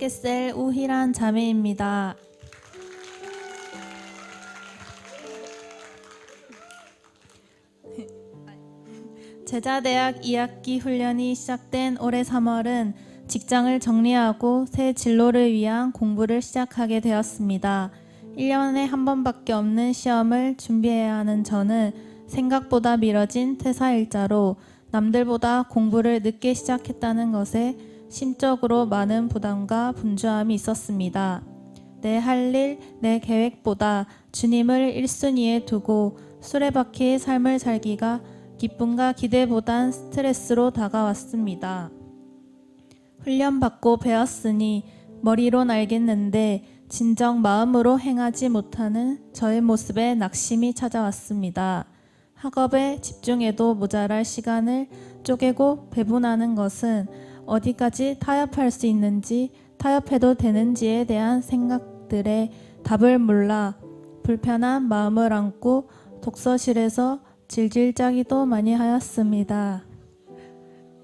겟셀 우희란 자매입니다. 제자대학 2학기 훈련이 시작된 올해 3월은 직장을 정리하고 새 진로를 위한 공부를 시작하게 되었습니다. 1년에 한 번밖에 없는 시험을 준비해야 하는 저는 생각보다 미뤄진 퇴사일자로 남들보다 공부를 늦게 시작했다는 것에 심적으로 많은 부담과 분주함이 있었습니다. 내 할 일, 내 계획보다 주님을 1순위에 두고 수레바퀴의 삶을 살기가 기쁨과 기대보단 스트레스로 다가왔습니다. 훈련받고 배웠으니 머리론 알겠는데 진정 마음으로 행하지 못하는 저의 모습에 낙심이 찾아왔습니다. 학업에 집중해도 모자랄 시간을 쪼개고 배분하는 것은 어디까지 타협할 수 있는지, 타협해도 되는지에 대한 생각들에 답을 몰라 불편한 마음을 안고 독서실에서 질질 짜기도 많이 하였습니다.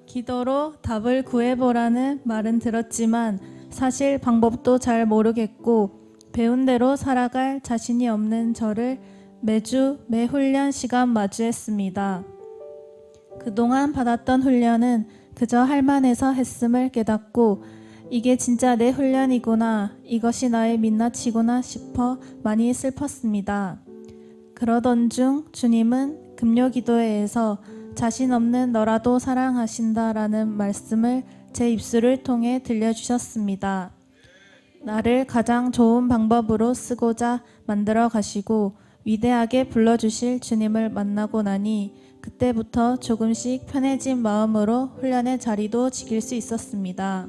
기도로 답을 구해보라는 말은 들었지만 사실 방법도 잘 모르겠고 배운 대로 살아갈 자신이 없는 저를 매주 매 훈련 시간 마주했습니다. 그동안 받았던 훈련은 그저 할만해서 했음을 깨닫고 이게 진짜 내 훈련이구나, 이것이 나의 민낯이구나 싶어 많이 슬펐습니다. 그러던 중 주님은 금요기도회에서 자신 없는 너라도 사랑하신다라는 말씀을 제 입술을 통해 들려주셨습니다. 나를 가장 좋은 방법으로 쓰고자 만들어 가시고 위대하게 불러주실 주님을 만나고 나니 그때부터 조금씩 편해진 마음으로 훈련의 자리도 지킬 수 있었습니다.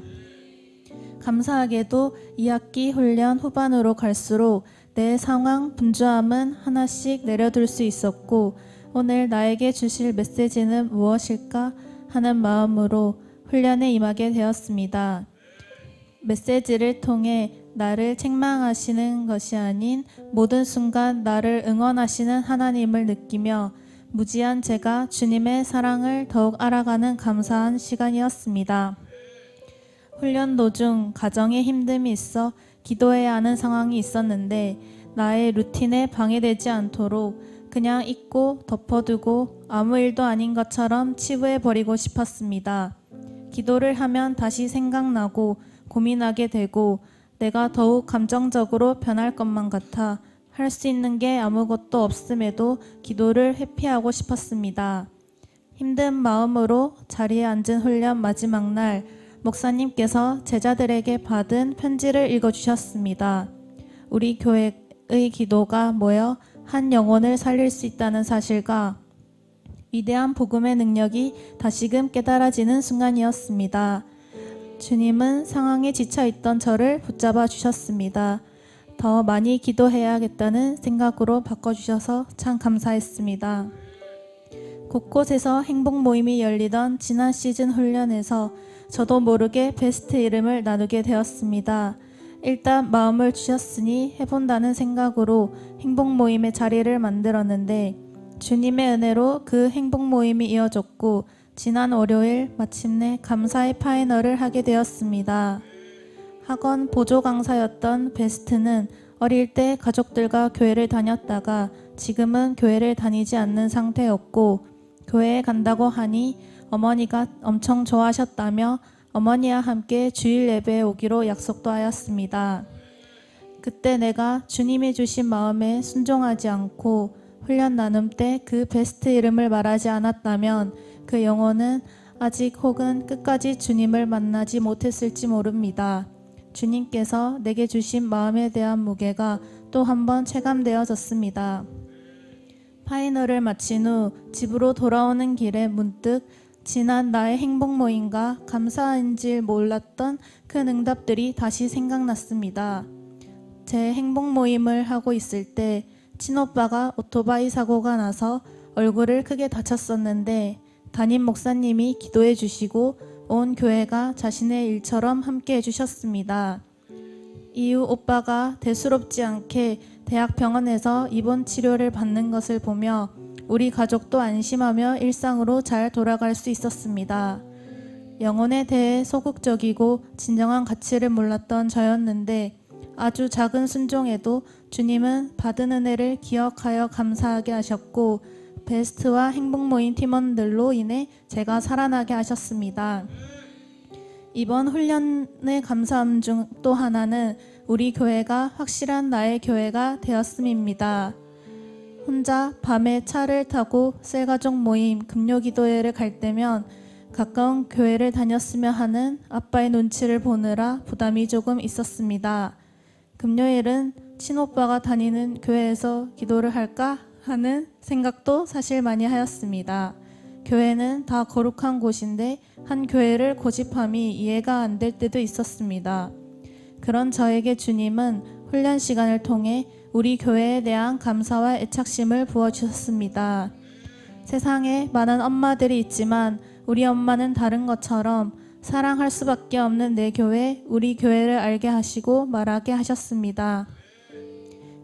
감사하게도 2학기 훈련 후반으로 갈수록 내 상황 분주함은 하나씩 내려둘 수 있었고 오늘 나에게 주실 메시지는 무엇일까 하는 마음으로 훈련에 임하게 되었습니다. 메시지를 통해 나를 책망하시는 것이 아닌 모든 순간 나를 응원하시는 하나님을 느끼며 무지한 제가 주님의 사랑을 더욱 알아가는 감사한 시간이었습니다. 훈련 도중 가정에 힘듦이 있어 기도해야 하는 상황이 있었는데 나의 루틴에 방해되지 않도록 그냥 잊고 덮어두고 아무 일도 아닌 것처럼 치부해버리고 싶었습니다. 기도를 하면 다시 생각나고 고민하게 되고 내가 더욱 감정적으로 변할 것만 같아 할 수 있는 게 아무것도 없음에도 기도를 회피하고 싶었습니다. 힘든 마음으로 자리에 앉은 훈련 마지막 날 목사님께서 제자들에게 받은 편지를 읽어주셨습니다. 우리 교회의 기도가 모여 한 영혼을 살릴 수 있다는 사실과 위대한 복음의 능력이 다시금 깨달아지는 순간이었습니다. 주님은 상황에 지쳐있던 저를 붙잡아 주셨습니다. 더 많이 기도해야겠다는 생각으로 바꿔주셔서 참 감사했습니다. 곳곳에서 행복 모임이 열리던 지난 시즌 훈련에서 저도 모르게 베스트 이름을 나누게 되었습니다. 일단 마음을 주셨으니 해본다는 생각으로 행복 모임의 자리를 만들었는데 주님의 은혜로 그 행복 모임이 이어졌고 지난 월요일 마침내 감사의 파이널을 하게 되었습니다. 학원 보조 강사였던 베스트는 어릴 때 가족들과 교회를 다녔다가 지금은 교회를 다니지 않는 상태였고 교회에 간다고 하니 어머니가 엄청 좋아하셨다며 어머니와 함께 주일 예배에 오기로 약속도 하였습니다. 그때 내가 주님이 주신 마음에 순종하지 않고 훈련 나눔 때 그 베스트 이름을 말하지 않았다면 그 영혼은 아직 혹은 끝까지 주님을 만나지 못했을지 모릅니다. 주님께서 내게 주신 마음에 대한 무게가 또 한 번 체감되어졌습니다. 파이널을 마친 후 집으로 돌아오는 길에 문득 지난 나의 행복 모임과 감사한 줄 몰랐던 큰 응답들이 다시 생각났습니다. 제 행복 모임을 하고 있을 때 친오빠가 오토바이 사고가 나서 얼굴을 크게 다쳤었는데 담임 목사님이 기도해 주시고 온 교회가 자신의 일처럼 함께 해주셨습니다. 이후 오빠가 대수롭지 않게 대학병원에서 입원 치료를 받는 것을 보며 우리 가족도 안심하며 일상으로 잘 돌아갈 수 있었습니다. 영혼에 대해 소극적이고 진정한 가치를 몰랐던 저였는데 아주 작은 순종에도 주님은 받은 은혜를 기억하여 감사하게 하셨고 베스트와 행복 모임 팀원들로 인해 제가 살아나게 하셨습니다. 이번 훈련의 감사함 중 또 하나는 우리 교회가 확실한 나의 교회가 되었음입니다. 혼자 밤에 차를 타고 셀가족 모임 금요기도회를 갈 때면 가까운 교회를 다녔으면 하는 아빠의 눈치를 보느라 부담이 조금 있었습니다. 금요일은 친오빠가 다니는 교회에서 기도를 할까 하는 생각도 사실 많이 하였습니다. 교회는 다 거룩한 곳인데 한 교회를 고집함이 이해가 안 될 때도 있었습니다. 그런 저에게 주님은 훈련 시간을 통해 우리 교회에 대한 감사와 애착심을 부어주셨습니다. 세상에 많은 엄마들이 있지만 우리 엄마는 다른 것처럼 사랑할 수밖에 없는 내 교회, 우리 교회를 알게 하시고 말하게 하셨습니다.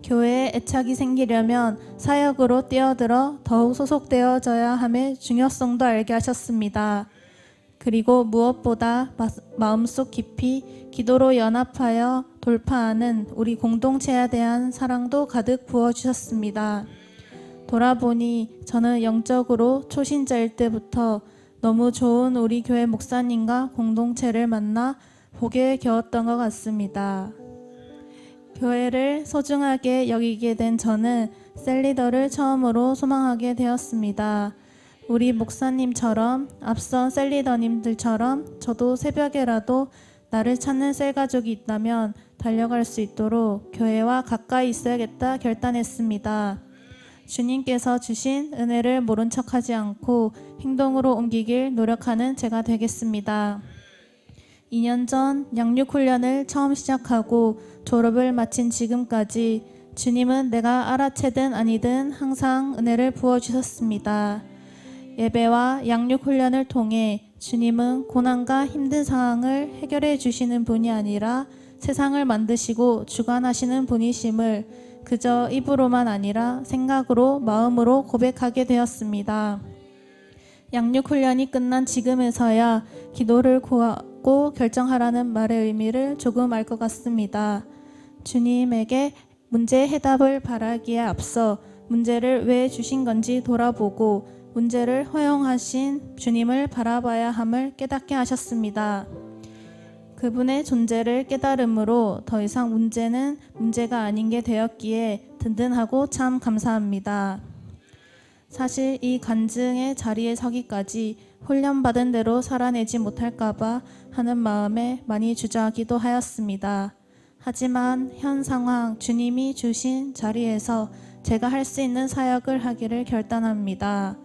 교회에 애착이 생기려면 사역으로 뛰어들어 더욱 소속되어져야 함의 중요성도 알게 하셨습니다. 그리고 무엇보다 마음속 깊이 기도로 연합하여 돌파하는 우리 공동체에 대한 사랑도 가득 부어주셨습니다. 돌아보니 저는 영적으로 초신자일 때부터 너무 좋은 우리 교회 목사님과 공동체를 만나 복에 겨웠던 것 같습니다. 교회를 소중하게 여기게 된 저는 셀리더를 처음으로 소망하게 되었습니다. 우리 목사님처럼 앞선 셀리더님들처럼 저도 새벽에라도 나를 찾는 셀가족이 있다면 달려갈 수 있도록 교회와 가까이 있어야겠다 결단했습니다. 주님께서 주신 은혜를 모른 척하지 않고 행동으로 옮기길 노력하는 제가 되겠습니다. 2년 전 양육훈련을 처음 시작하고 졸업을 마친 지금까지 주님은 내가 알아채든 아니든 항상 은혜를 부어주셨습니다. 예배와 양육훈련을 통해 주님은 고난과 힘든 상황을 해결해 주시는 분이 아니라 세상을 만드시고 주관하시는 분이심을 그저 입으로만 아니라 생각으로 마음으로 고백하게 되었습니다. 양육훈련이 끝난 지금에서야 기도를 구하고 결정하라는 말의 의미를 조금 알 것 같습니다. 주님에게 문제 해답을 바라기에 앞서 문제를 왜 주신 건지 돌아보고 문제를 허용하신 주님을 바라봐야 함을 깨닫게 하셨습니다. 그분의 존재를 깨달음으로 더 이상 문제는 문제가 아닌 게 되었기에 든든하고 참 감사합니다. 사실 이 간증의 자리에 서기까지 훈련받은 대로 살아내지 못할까봐 하는 마음에 많이 주저하기도 하였습니다. 하지만 현 상황 주님이 주신 자리에서 제가 할 수 있는 사역을 하기를 결단합니다.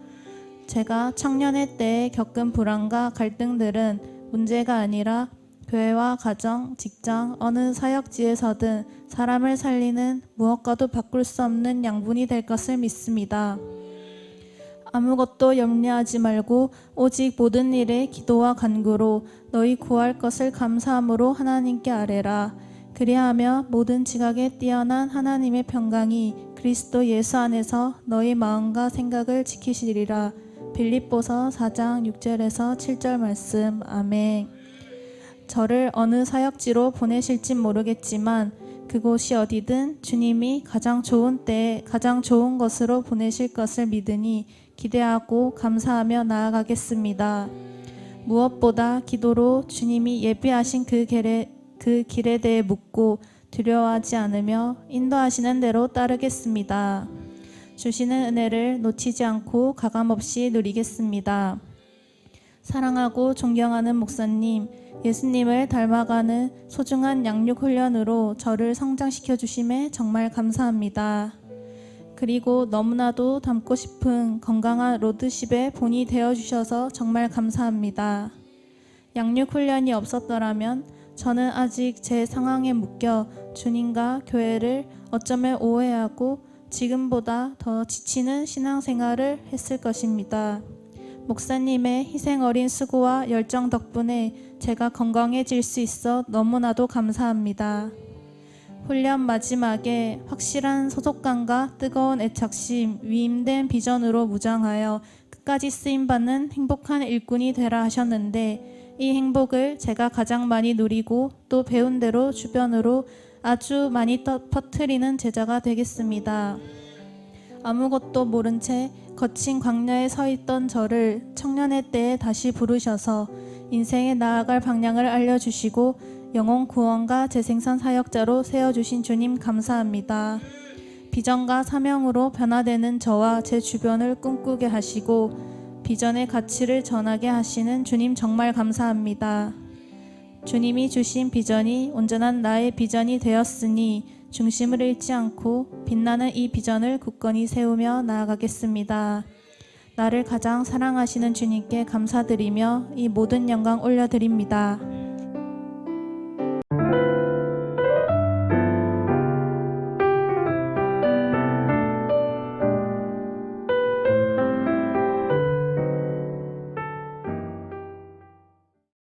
제가 청년의 때에 겪은 불안과 갈등들은 문제가 아니라 교회와 가정, 직장, 어느 사역지에서든 사람을 살리는 무엇과도 바꿀 수 없는 양분이 될 것을 믿습니다. 아무것도 염려하지 말고 오직 모든 일에 기도와 간구로 너희 구할 것을 감사함으로 하나님께 아뢰라. 그리하며 모든 지각에 뛰어난 하나님의 평강이 그리스도 예수 안에서 너희 마음과 생각을 지키시리라. 빌립보서 4장 6절에서 7절 말씀. 아멘. 저를 어느 사역지로 보내실진 모르겠지만 그곳이 어디든 주님이 가장 좋은 때에 가장 좋은 것으로 보내실 것을 믿으니 기대하고 감사하며 나아가겠습니다. 무엇보다 기도로 주님이 예비하신 그 길에 대해 묻고 두려워하지 않으며 인도하시는 대로 따르겠습니다. 주시는 은혜를 놓치지 않고 가감없이 누리겠습니다. 사랑하고 존경하는 목사님, 예수님을 닮아가는 소중한 양육훈련으로 저를 성장시켜 주심에 정말 감사합니다. 그리고 너무나도 닮고 싶은 건강한 로드십의 본이 되어주셔서 정말 감사합니다. 양육훈련이 없었더라면 저는 아직 제 상황에 묶여 주님과 교회를 어쩌면 오해하고 지금보다 더 지치는 신앙생활을 했을 것입니다. 목사님의 희생 어린 수고와 열정 덕분에 제가 건강해질 수 있어 너무나도 감사합니다. 훈련 마지막에 확실한 소속감과 뜨거운 애착심, 위임된 비전으로 무장하여 끝까지 쓰임받는 행복한 일꾼이 되라 하셨는데 이 행복을 제가 가장 많이 누리고 또 배운 대로 주변으로 아주 많이 퍼뜨리는 제자가 되겠습니다. 아무것도 모른 채 거친 광야에 서 있던 저를 청년의 때에 다시 부르셔서 인생에 나아갈 방향을 알려주시고 영혼 구원과 재생산 사역자로 세워주신 주님 감사합니다. 비전과 사명으로 변화되는 저와 제 주변을 꿈꾸게 하시고 비전의 가치를 전하게 하시는 주님 정말 감사합니다. 주님이 주신 비전이 온전한 나의 비전이 되었으니 중심을 잃지 않고 빛나는 이 비전을 굳건히 세우며 나아가겠습니다. 나를 가장 사랑하시는 주님께 감사드리며 이 모든 영광 올려드립니다.